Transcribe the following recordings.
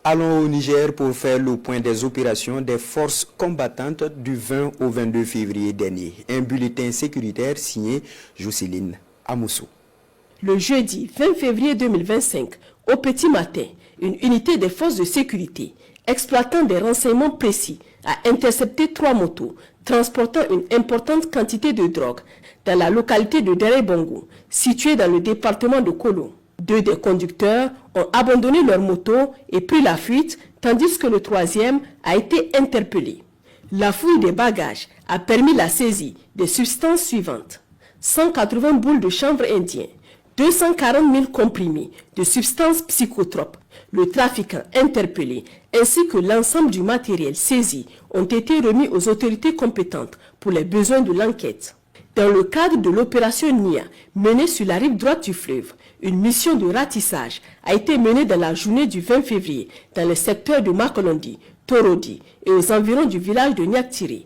Allons au Niger pour faire le point des opérations des forces combattantes du 20 au 22 février dernier. Un bulletin sécuritaire signé Jocelyne Amoussou. Le jeudi 20 février 2025, au petit matin, une unité des forces de sécurité, exploitant des renseignements précis, a intercepté 3 motos transportant une importante quantité de drogue dans la localité de Deré-Bongo, située dans le département de Kolo. 2 des conducteurs ont abandonné leur moto et pris la fuite, tandis que le 3e a été interpellé. La fouille des bagages a permis la saisie des substances suivantes: 180 boules de chanvre indien, 240 000 comprimés de substances psychotropes. Le trafiquant interpellé ainsi que l'ensemble du matériel saisi ont été remis aux autorités compétentes pour les besoins de l'enquête. Dans le cadre de l'opération NIA menée sur la rive droite du fleuve, une mission de ratissage a été menée dans la journée du 20 février dans le secteur de Makolondi, Torodi et aux environs du village de Niaktiri.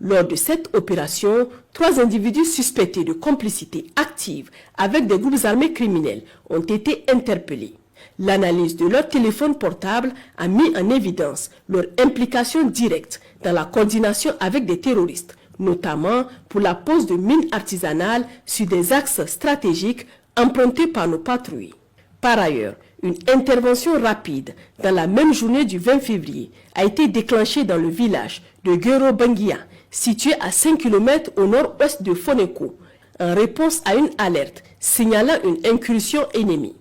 Lors de cette opération, 3 individus suspectés de complicité active avec des groupes armés criminels ont été interpellés. L'analyse de leur téléphone portable a mis en évidence leur implication directe dans la coordination avec des terroristes, notamment pour la pose de mines artisanales sur des axes stratégiques empruntés par nos patrouilles. Par ailleurs, une intervention rapide dans la même journée du 20 février a été déclenchée dans le village de Guero-Banguia, situé à 5 km au nord-ouest de Foneko, en réponse à une alerte signalant une incursion ennemie.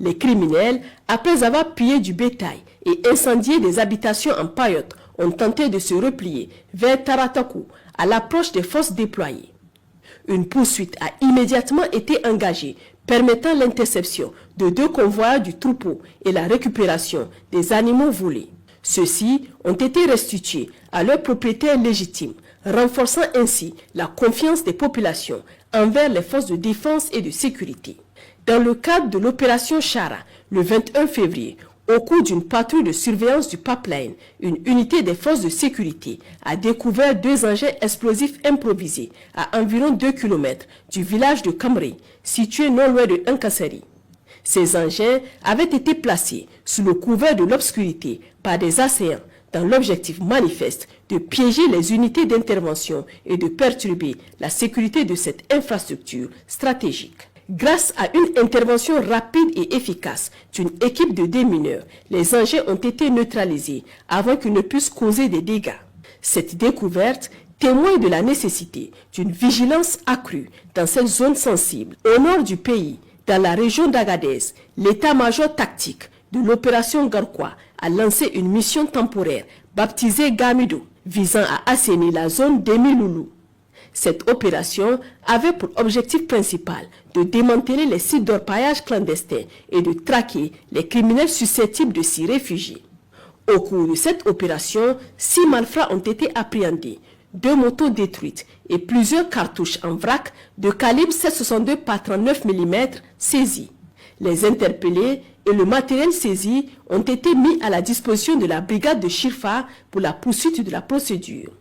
Les criminels, après avoir pillé du bétail et incendié des habitations en paillotte, ont tenté de se replier vers Taratakou à l'approche des forces déployées. Une poursuite a immédiatement été engagée, permettant l'interception de 2 convois du troupeau et la récupération des animaux volés. Ceux-ci ont été restitués à leurs propriétaires légitimes, renforçant ainsi la confiance des populations envers les forces de défense et de sécurité. Dans le cadre de l'opération Chara, le 21 février, au cours d'une patrouille de surveillance du pipeline, une unité des forces de sécurité a découvert 2 engins explosifs improvisés à environ 2 km du village de Kamri, situé non loin de Nkassari. Ces engins avaient été placés sous le couvert de l'obscurité par des assaillants dans l'objectif manifeste de piéger les unités d'intervention et de perturber la sécurité de cette infrastructure stratégique. Grâce à une intervention rapide et efficace d'une équipe de démineurs, les engins ont été neutralisés avant qu'ils ne puissent causer des dégâts. Cette découverte témoigne de la nécessité d'une vigilance accrue dans cette zone sensible. Au nord du pays, dans la région d'Agadez, l'état-major tactique de l'opération Garkwa a lancé une mission temporaire baptisée Gamido, visant à assainir la zone d'Emi-Loulou. Cette opération avait pour objectif principal de démanteler les sites d'orpaillage clandestins et de traquer les criminels susceptibles de s'y réfugier. Au cours de cette opération, 6 malfrats ont été appréhendés, 2 motos détruites et plusieurs cartouches en vrac de calibre 7,62 par 39 mm saisis. Les interpellés et le matériel saisi ont été mis à la disposition de la brigade de Chirfa pour la poursuite de la procédure.